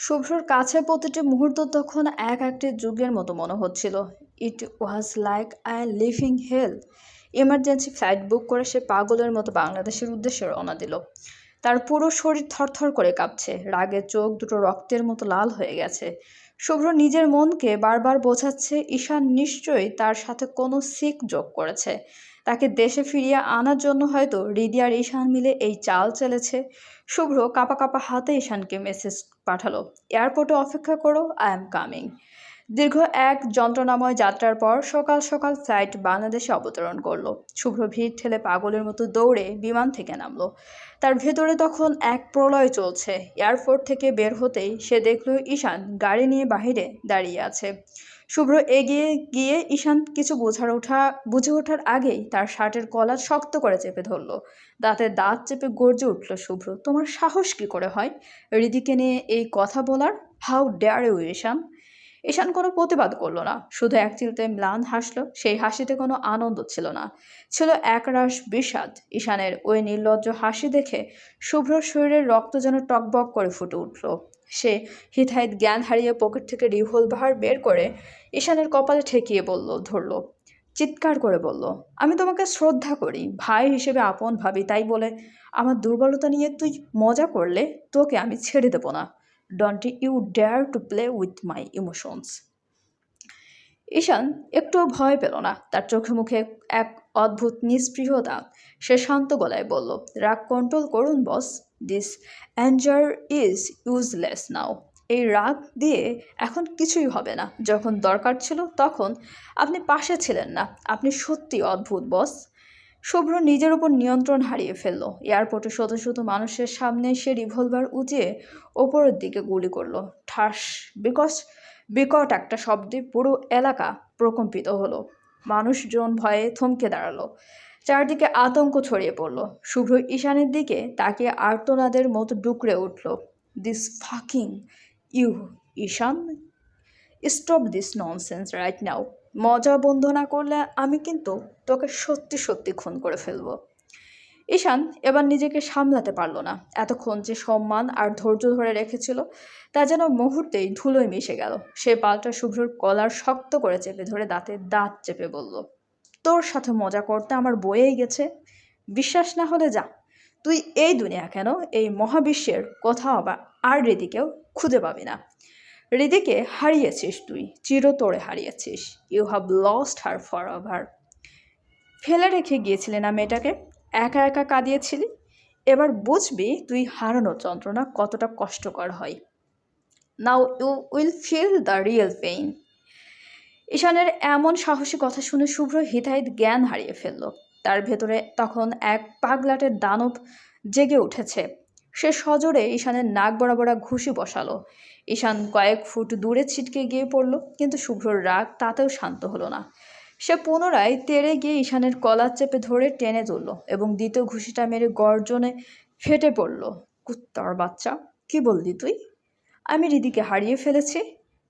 শুভ্রর কাছে প্রতিটি মুহূর্ত তখন এক একটি যুগের মতো মনে হচ্ছিল। It was like I living hell. Emergency flight book করে সে পাগলের মতো বাংলাদেশের উদ্দেশ্যে রওনা দিল। তার পুরো শরীর থরথর করে কাঁপছে, রাগে চোখ দুটো রক্তের মতো লাল হয়ে গেছে। শুভ্র নিজের মনকে বারবার বোঝাচ্ছে ঈশান নিশ্চয়ই তার সাথে কোনো সিক যোগ করেছে। তাকে দেশে ফিরিয়ে আনার জন্য হয়তো হৃদি আর ঈশান মিলে এই চাল চেলেছে। শুভ্র কাঁপা কাঁপা হাতে ঈশানকে মেসেজ পাঠালো, এয়ারপোর্টে অপেক্ষা করো, আই এম কামিং। দীর্ঘ এক যন্ত্রণাময় যাত্রার পর সকাল সকাল ফ্লাইট বাংলাদেশে অবতরণ করলো। শুভ্র ভিড় ঠেলে পাগলের মতো দৌড়ে বিমান থেকে নামলো। তার ভেতরে তখন এক প্রলয় চলছে। এয়ারপোর্ট থেকে বের হতেই সে দেখল ঈশান গাড়ি নিয়ে বাহিরে দাঁড়িয়ে আছে। শুভ্র এগিয়ে গিয়ে ঈশান কিছু বুঝে ওঠার আগেই তার শার্টের কলার শক্ত করে চেপে ধরলো। দাঁতে দাঁত চেপে গর্জে উঠল শুভ্র, তোমার সাহস কি করে হয় হৃদিকে নিয়ে এই কথা বলার? হাউ ডেয়ার ইউ ঈশান। ঈশান কোনো প্রতিবাদ করলো না, শুধু এক চিলতে ম্লান হাসলো। সেই হাসিতে কোনো আনন্দ ছিল না, ছিল একরাশ বিষাদ। ঈশানের ওই নির্লজ্জ হাসি দেখে শুভ্রর শরীরের রক্ত যেন টকবক করে ফুটে উঠল। সে হিতাহিত জ্ঞান হারিয়ে পকেট থেকে রিভলভার বের করে ঈশানের কপালে ঠেকিয়ে ধরল, চিৎকার করে বলল, আমি তোমাকে শ্রদ্ধা করি, ভাই হিসেবে আপন ভাবি, তাই বলে আমার দুর্বলতা নিয়ে তুই মজা করলে তোকে আমি ছেড়ে দেবো না। Don't you dare to play with my emotions. Ishaan একটুও ভয় পেল না, তার চোখে মুখে এক অদ্ভুত নিস্পৃহতা। সে শান্ত গলায় বলল, রাগ কন্ট্রোল করুন বস, দিস অ্যাঞ্জার ইজ ইউজলেস নাও। এই রাগ দিয়ে এখন কিছুই হবে না। যখন দরকার ছিল তখন আপনি পাশে ছিলেন না। আপনি সত্যি অদ্ভুত বস। শুভ্র নিজের উপর নিয়ন্ত্রণ হারিয়ে ফেলল। এয়ারপোর্টে শত শত মানুষের সামনে সে রিভলভার উঁচিয়ে ওপরের দিকে গুলি করলো। ঠাস, বিকট একটা শব্দে পুরো এলাকা প্রকম্পিত হলো। মানুষজন ভয়ে থমকে দাঁড়ালো। চারদিকে আতঙ্ক ছড়িয়ে পড়ল। শুভ্র ঈশানের দিকে তাকিয়ে আর্তনাদের মতো ডুকরে উঠল, this fucking you Ishan, stop this nonsense right now. মজা বন্ধ না করলে আমি কিন্তু তোকে সত্যি সত্যি খুন করে ফেলবো। ঈশান এবার নিজেকে সামলাতে পারল না। এতক্ষণ যে সম্মান আর ধৈর্য ধরে রেখেছিল তা যেন মুহূর্তেই ধুলোয় মিশে গেল। সে পাল্টা শুভ্রর কলার শক্ত করে চেপে ধরে দাঁতে দাঁত চেপে বলল, তোর সাথে মজা করতে আমার বয়েই গেছে। বিশ্বাস না হলে যা, তুই এই দুনিয়া কেন এই মহাবিশ্বের কোথাও বা আর হৃদিকেও খুঁজে পাবি না। হৃদিকে হারিয়েছিস তুই, চিরতরে হারিয়েছিস। You have lost her for ever. ফেলে রেখে গিয়েছিলে না মেয়েটাকে, একা একা কাঁদিয়েছিলি। এবার বুঝবি তুই হারানোর যন্ত্রণা কতটা কষ্টকর হয়। Now you will feel the real pain. ঈশানের এমন সাহসী কথা শুনে শুভ্র হিতাহিত জ্ঞান হারিয়ে ফেলল। তার ভেতরে তখন এক পাগলাটের দানব জেগে উঠেছে। সে সজোরে ঈশানের নাক বরাবর ঘুষি বসালো। ঈশান কয়েক ফুট দূরে ছিটকে গিয়ে পড়ল, কিন্তু শুভ্রর রাগ তাতেও শান্ত হলো না। সে পুনরায় তেড়ে গিয়ে ঈশানের কলার চেপে ধরে টেনে তুলল এবং দ্বিতীয় ঘুষিটা মেরে গর্জনে ফেটে পড়ল, কুত্তার বাচ্চা, কি বললি তুই? আমি হৃদিকে হারিয়ে ফেলেছি।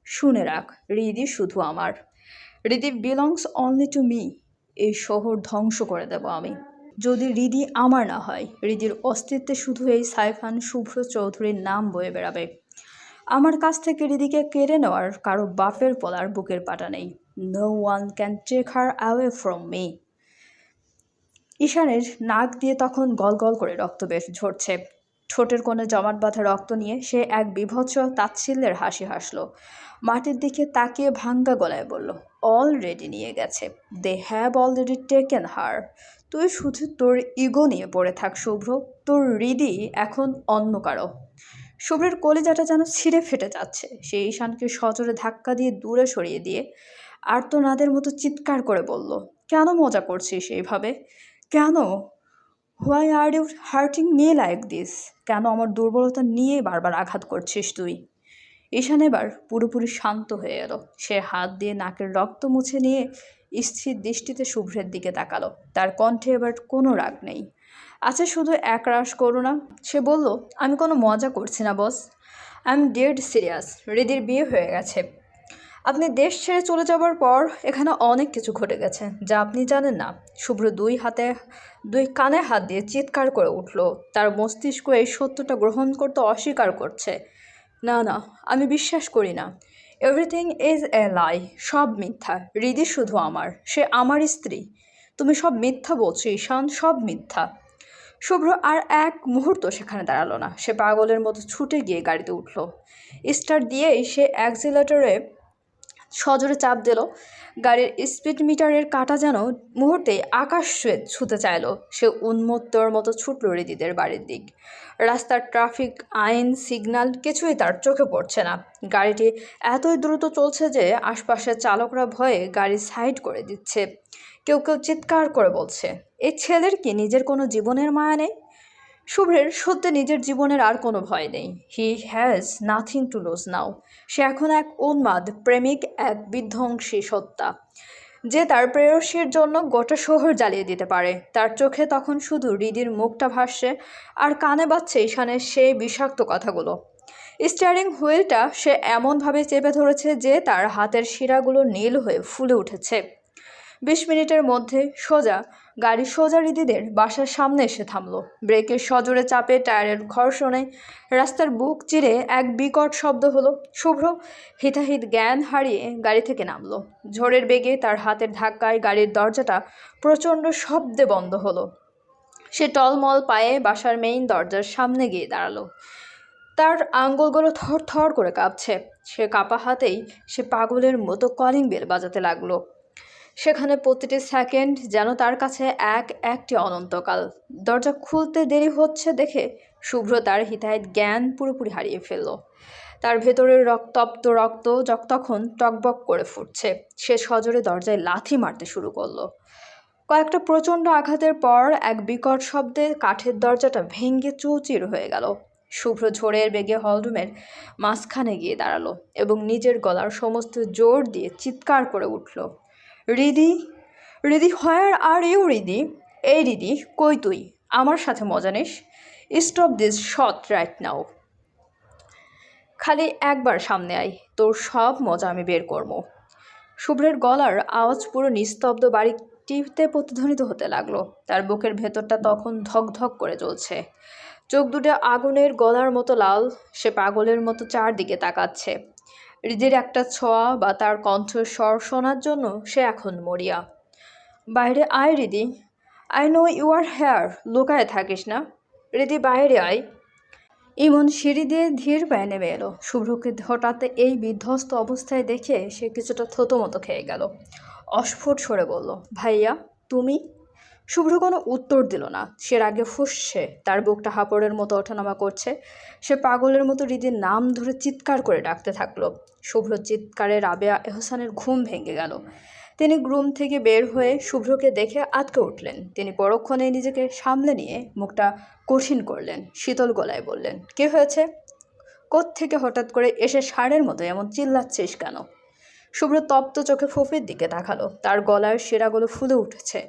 শুনে রাখ, হৃদি শুধু আমার। হৃদি বিলংস অনলি টু মি। এই শহর ধ্বংস করে দেব আমি যদি হৃদি আমার না হয়। হৃদির অস্তিত্বে শুধু এই সাইফান শুভ্র চৌধুরীর নাম বয়ে বেড়াবে। আমার কাছ থেকে হৃদিকে কেড়ে নেওয়ার কারো বাপের পলার বুকের পাটা নেই। No one can take her away from me. ঈশানের নাক দিয়ে তখন গল গল করে রক্ত বেশ ঝরছে। ঠোঁটের কোণে জমাট বাঁধা রক্ত নিয়ে সে এক বীভৎস তাচ্ছিল্যের হাসি হাসল। মাটির দিকে তাকিয়ে ভাঙ্গা গলায় বলল, অলরেডি নিয়ে গেছে। দে হ্যাভ অলরেডি টেকেন হার। তুই শুধু তোর ইগো নিয়ে পড়ে থাক শুভ্র। তোর হৃদি এখন অন্য কারো। শুভ্রের কলিজাটা যেন ছিঁড়ে ফেটে যাচ্ছে। সে ঈশানকে সজোরে ধাক্কা দিয়ে দূরে সরিয়ে দিয়ে আর্তনাদের মতো চিৎকার করে বলল, কেন মজা করছিস এইভাবে? কেন? Why are you hurting me like this? কেন আমার দুর্বলতা নিয়ে বারবার আঘাত করছিস তুই? ঈশান এবার পুরোপুরি শান্ত হয়ে এলো। সে হাত দিয়ে নাকের রক্ত মুছে নিয়ে স্থির দৃষ্টিতে শুভ্রের দিকে তাকালো। তার কণ্ঠে এবার কোনো রাগ নেই, আছে শুধু একরাশ করুণা। সে বলল, আমি কোনো মজা করছি না বস, আই এম ডেড সিরিয়াস। হৃদির বিয়ে হয়ে গেছে। আপনি দেশ ছেড়ে চলে যাবার পর এখানে অনেক কিছু ঘটে গেছে যা আপনি জানেন না। শুভ্র দুই কানে হাত দিয়ে চিৎকার করে উঠল। তার মস্তিষ্ক এই সত্যটা গ্রহণ করতে অস্বীকার করছে। না না, আমি বিশ্বাস করি না। এভরিথিং ইজ এ লাই। সব মিথ্যা। হৃদি শুধু আমার, সে আমার স্ত্রী। তুমি সব মিথ্যা বলছো ঈশান, সব মিথ্যা। শুভ্র আর এক মুহূর্ত সেখানে দাঁড়ালো না। সে পাগলের মতো ছুটে গিয়ে গাড়িতে উঠল। স্টার্ট দিয়েই সে অ্যাক্সিলারেটরে সজোরে চাপ দিল। গাড়ির স্পিড মিটারের কাঁটা যেন মুহূর্তেই আকাশ ছুঁতে চাইল। সে উন্মত্তর মতো ছুটল হৃদিদের বাড়ির দিক। রাস্তার ট্রাফিক আইন সিগন্যাল কিছুই তার চোখে পড়ছে না। গাড়িটি এতই দ্রুত চলছে যে আশপাশের চালকরা ভয়ে গাড়ি সাইড করে দিচ্ছে। কেউ কেউ চিৎকার করে বলছে, এই ছেলের কি নিজের কোনো জীবনের মায়া নেই? শুভ্রের সত্যি নিজের জীবনের আর কোনো ভয় নেই। He has nothing to lose now. সে এখন এক উন্মাদ প্রেমিক, এক বিধ্বংসী সত্তা, যে তার প্রেয়সীর জন্য গোটা শহর জ্বালিয়ে দিতে পারে। তার চোখে তখন শুধু হৃদির মুখটা ভাসছে, আর কানে বাজছে ঈশানের সেই বিষাক্ত কথাগুলো। স্টিয়ারিং হুইলটা সে এমনভাবে চেপে ধরেছে যে তার হাতের শিরাগুলো নীল হয়ে ফুলে উঠেছে। 20 মিনিটের মধ্যে গাড়ি সোজা হৃদিদের বাসার সামনে এসে থামলো। ব্রেকের সজোরে চাপে টায়ারের ঘর্ষণে রাস্তার বুক চিরে এক বিকট শব্দ হলো। শুভ্র হিতাহিত জ্ঞান হারিয়ে গাড়ি থেকে নামলো। ঝড়ের বেগে তার হাতের ধাক্কায় গাড়ির দরজাটা প্রচণ্ড শব্দে বন্ধ হলো। সে টলমল পায়ে বাসার মেইন দরজার সামনে গিয়ে দাঁড়ালো। তার আঙ্গুলগুলো থর থর করে কাঁপছে। সে কাঁপা হাতেই সে পাগলের মতো কলিং বেল বাজাতে লাগলো। সেখানে প্রতিটি সেকেন্ড যেন তার কাছে একটি অনন্তকাল। দরজা খুলতে দেরি হচ্ছে দেখে শুভ্র তার হিতাহিত জ্ঞান পুরোপুরি হারিয়ে ফেলল। তার ভেতরের রক্ত তখন টকবক করে ফুটছে। সে সজোরে দরজায় লাথি মারতে শুরু করলো। কয়েকটা প্রচণ্ড আঘাতের পর এক বিকট শব্দে কাঠের দরজাটা ভেঙে চৌচির হয়ে গেল। শুভ্র ঝোড়ের বেগে হলরুমের মাঝখানে গিয়ে দাঁড়ালো এবং নিজের গলার সমস্ত জোর দিয়ে চিৎকার করে উঠল, রিদি, রিদি, হোয়ার আর ইউ রিদি? এই রিদি, কই তুই? আমার সাথে মজা নিস? Stop this shot right now. খালি একবার সামনে আয়, তোর সব মজা আমি বের করবো। শুভ্রের গলার আওয়াজ পুরো নিস্তব্ধ বাড়িটিতে প্রতিধ্বনিত হতে লাগলো। তার বুকের ভেতরটা তখন ধক ধক করে জ্বলছে। চোখ দুটো আগুনের গলার মতো লাল। সে পাগলের মতো চারদিকে তাকাচ্ছে। হৃদির একটা ছোঁয়া বা তার কণ্ঠস্বর শোনার জন্য সে এখন মরিয়া। বাইরে আয় Hridi, I know you are here. লুকায় থাকিস না হৃদি, বাইরে আয়। ইমন সিঁড়ি দিয়ে ধীর পায়ে নেমে এলো। শুভ্রকে হঠাৎ এই বিধ্বস্ত অবস্থায় দেখে সে কিছুটা থতমতো খেয়ে গেল। অস্ফুট সরে বলল, ভাইয়া তুমি? শুভ্র কোনো উত্তর দিল না। সে রাগে ফুঁসছে, তার বুকটা হাঁপড়ের মতো ওঠানামা করছে। সে পাগলের মতো হৃদির নাম ধরে চিৎকার করে ডাকতে থাকলো। শুভ্র চিৎকারে রাবেয়া এহসানের ঘুম ভেঙে গেল। তিনি রুম থেকে বের হয়ে শুভ্রকে দেখে আটকে উঠলেন। তিনি পরক্ষণেই নিজেকে সামলে নিয়ে মুখটা কঠিন করলেন, শীতল গলায় বললেন, কে হয়েছে? কোত্থেকে হঠাৎ করে এসে ষাঁড়ের মতো এমন চিল্লাচ্ছিস কেন? শুভ্র তপ্ত চোখে ফুপির দিকে তাকালো। তার গলার শিরাগুলো ফুলে উঠেছে।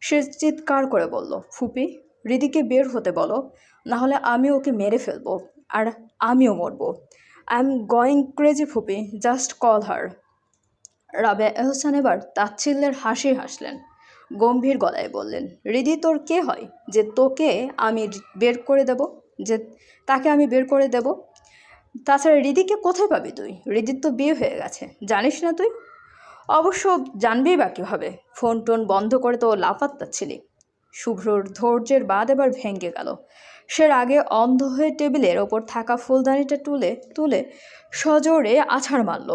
সে চিৎকার করে বলল, ফুপি, হৃদিকে বের হতে বলো, নাহলে আমি ওকে মেরে ফেলবো, আর আমিও মরবো। আই এম গোয়িং ক্রেজি ফুপি, জাস্ট কল হার। রাবেয়া এহসান এবার তাচ্ছিল্যের হাসি হাসলেন। গম্ভীর গলায় বললেন, হৃদি তোর কে হয় যে তোকে আমি বের করে দেব? যে তাকে আমি বের করে দেব? তাছাড়া হৃদিকে কোথায় পাবি তুই? হৃদির তো বিয়ে হয়ে গেছে, জানিস না তুই? অবশ্য জানবেই বা কীভাবে? ফোন টোন বন্ধ করে তো লাফাত্তাচ্ছিলি। শুভ্রর ধৈর্যের বাঁধ এবার ভেঙে গেল। সে রাগে অন্ধ হয়ে টেবিলের ওপর থাকা ফুলদানিটা তুলে তুলে সজোরে আছাড় মারল।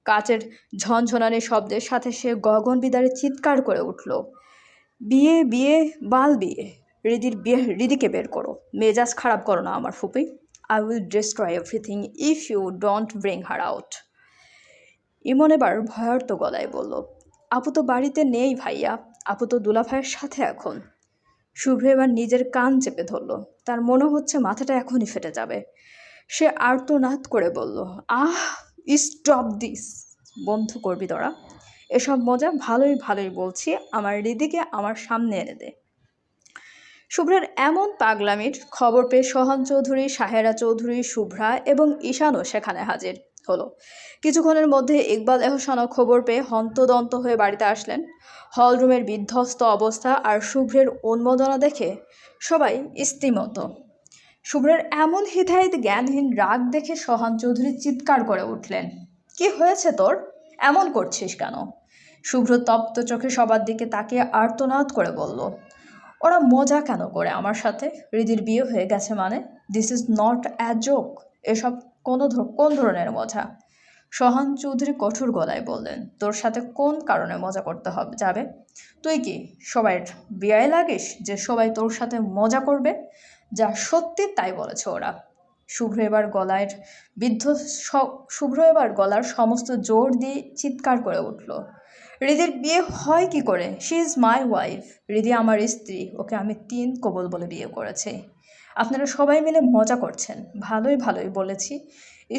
কাচের ঝনঝনানি শব্দের সাথে সে গগন বিদারে চিৎকার করে উঠল, বিয়ে বিয়ে বাল বিয়ে! হৃদিকে বের করো। মেজাজ খারাপ করো না আমার ফুপি। I will destroy everything if you don't bring her out. Emon এবার ভয়ার্ত গলায় বলল, আপু তো বাড়িতে নেই ভাইয়া, আপু তো দুলাভাইয়ের সাথে এখন। শুভ্র এবার নিজের কান চেপে ধরল। তার মনে হচ্ছে মাথাটা এখনই ফেটে যাবে। সে আর্তনাদ করে বলল, আহ, স্টপ দিস। বন্ধ করবি তোরা এসব মজা? ভালোই ভালোই বলছি, আমার হৃদিকে আমার সামনে এনে দে। শুভ্রের এমন পাগলামির খবর পেয়ে সোহান চৌধুরী, সাহেরা চৌধুরী, শুভ্রা এবং ঈশানও সেখানে হাজির হলো। কিছুক্ষণের মধ্যে ইকবাল এহসানও খবর পেয়ে হন্তদন্ত হয়ে বাড়িতে আসলেন। হলরুমের বিধ্বস্ত অবস্থা আর শুভ্রের উন্মাদনা দেখে সবাই স্তিমিত। শুভ্রের এমন হিতাহিত জ্ঞানহীন রাগ দেখে সোহান চৌধুরী চিৎকার করে উঠলেন, কি হয়েছে তোর? এমন করছিস কেন? শুভ্র তপ্ত চোখে সবার দিকে তাকিয়ে আর্তনাদ করে বলল, ওরা মজা কেন করে আমার সাথে? হৃদির বিয়ে হয়ে গেছে মানে? This is not a joke. এসব কোন ধরনের মজা? সোহান চৌধুরী কঠোর গলায় বললেন, তোর সাথে কোন কারণে মজা করতে হবে যাবে? তুই কি সবাই বিয়ায় লাগিস যে সবাই তোর সাথে মজা করবে? যা সত্যি তাই বলেছে ওরা। শুভ্র এবার গলায় বিদ্ধ শুভ্র এবার গলার সমস্ত জোর দিয়ে চিৎকার করে উঠল, হৃদির বিয়ে হয় কি করে? She is my wife. Hridi আমার স্ত্রী, ওকে আমি 3 কবুল বলে বিয়ে করেছি। আপনারা সবাই মিলে মজা করছেন। ভালোই বলেছি,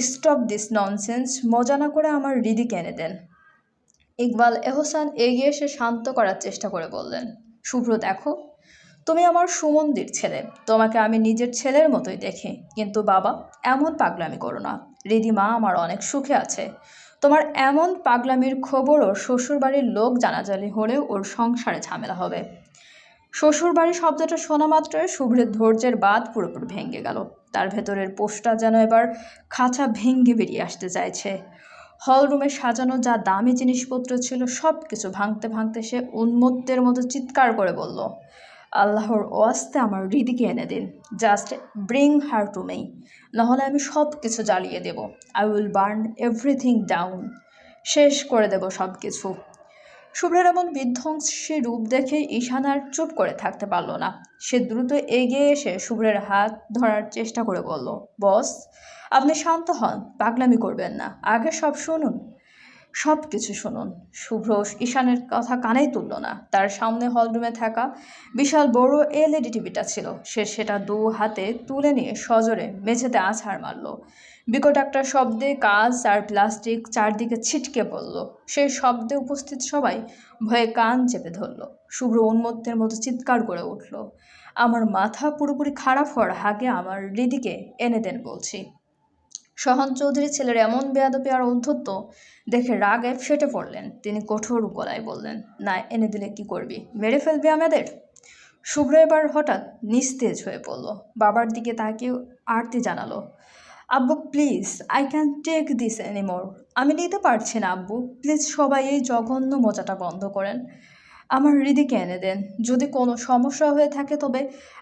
স্টপ দিস ননসেন্স। মজা না করে আমার হৃদিকে এনে দেন। ইকবাল এহসান এগিয়ে এসে শান্ত করার চেষ্টা করে বললেন, শুভ্র দেখো, তুমি আমার সুমন্দির ছেলে, তোমাকে আমি নিজের ছেলের মতোই দেখি, কিন্তু বাবা এমন পাগলামি করো না। হৃদিমা আমার অনেক সুখে আছে। তোমার এমন পাগলামির খবরও শ্বশুরবাড়ির লোক জানাজানি হলেও ওর সংসারে ঝামেলা হবে। শ্বশুরবাড়ি শব্দটা শোনা মাত্রই শুভ্রের ধৈর্যের বাঁধ পুরোপুরি ভেঙে গেল। তার ভেতরের পোষটা যেন এবার খাঁচা ভেঙে বেরিয়ে আসতে চাইছে। হলরুমে সাজানো যা দামি জিনিসপত্র ছিল সব কিছু ভাঙতে সে উন্মত্তের মতো চিৎকার করে বলল, আল্লাহর ওয়াস্তে আমার হৃদিকে এনে দিন। Just bring her to me, নাহলে আমি সব কিছু জ্বালিয়ে দেব। I will burn everything down. শেষ করে দেব সব কিছু। শুভ্রের এমন বিধ্বংসী রূপ দেখে ঈশান আর চুপ করে থাকতে পারল না। সে দ্রুত এগিয়ে এসে শুভ্রের হাত ধরার চেষ্টা করে বলল, বস আপনি শান্ত হন, পাগলামি করবেন না, আগে সব শুনুন, সব কিছু শুনুন। শুভ্র ঈশানের কথা কানেই তুলল না। তার সামনে হলরুমে থাকা বিশাল বড় এলইডি টিভিটা ছিল। সে সেটা 2 হাতে তুলে নিয়ে সজোরে মেঝেতে আছাড় মারল। বিকট একটা শব্দে কাঁচ আর প্লাস্টিক চারদিকে ছিটকে পড়ল। সেই শব্দে উপস্থিত সবাই ভয়ে কান চেপে ধরল। শুভ্র উন্মত্তের মতো চিৎকার করে উঠল, আমার মাথা পুরোপুরি খারাপ হওয়ার আগে আমার হৃদিকে এনে দেন বলছি। সোহান চৌধুরী ছেলের এমন বেয়াদবি আর ঔদ্ধত্য দেখে রাগে ফেটে পড়লেন। তিনি কঠোর গলায় বললেন, না এনে দিলে কি করবি? মেরে ফেলবি আমাদের? শুভ্র এবার হঠাৎ নিস্তেজ হয়ে পড়ল। বাবার দিকে তাকিয়ে আরতি জানালো, আব্বু please, I can take this anymore. আমি নিতে পারছি না আব্বু, প্লিজ সবাই এই জঘন্য মজাটা বন্ধ করেন। আমার হৃদিকে এনে দেন। যদি কোনো সমস্যা হয়ে থাকে তবে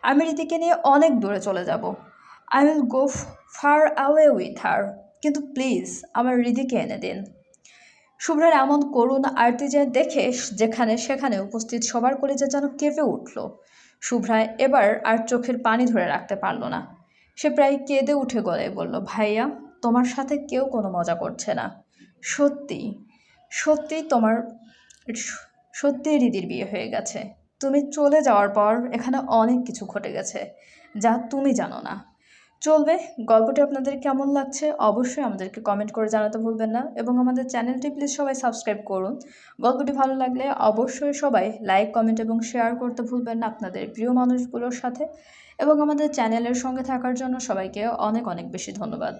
আমি হৃদিকে নিয়ে অনেক দূরে চলে যাব। I will go far away with her, কিন্তু প্লিজ আমার হৃদিকে এনে দিন। শুভ্রের এমন করুণ আরতি দেখে যেখানে সেখানে উপস্থিত সবার কলিজা যেন কেঁপে উঠল। শুভ্রায় এবার আর চোখের পানি ধরে রাখতে পারল না। সে প্রায় কেঁদে উঠে গলায় বলল, ভাইয়া তোমার সাথে কেউ কোনো মজা করছে না। সত্যি সত্যি হৃদির বিয়ে হয়ে গেছে। তুমি চলে যাওয়ার পর এখানে অনেক কিছু ঘটে গেছে যা তুমি জানো না। চলবে, গল্পটি আপনাদের কেমন লাগছে অবশ্যই আমাদেরকে কমেন্ট করে জানাতে ভুলবেন না, এবং আমাদের চ্যানেলটি প্লিজ সবাই সাবস্ক্রাইব করুন। গল্পটি ভালো লাগলে অবশ্যই সবাই লাইক, কমেন্ট এবং শেয়ার করতে ভুলবেন না আপনাদের প্রিয় মানুষগুলোর সাথে, এবং আমাদের চ্যানেলের সঙ্গে থাকার জন্য সবাইকে অনেক বেশি ধন্যবাদ।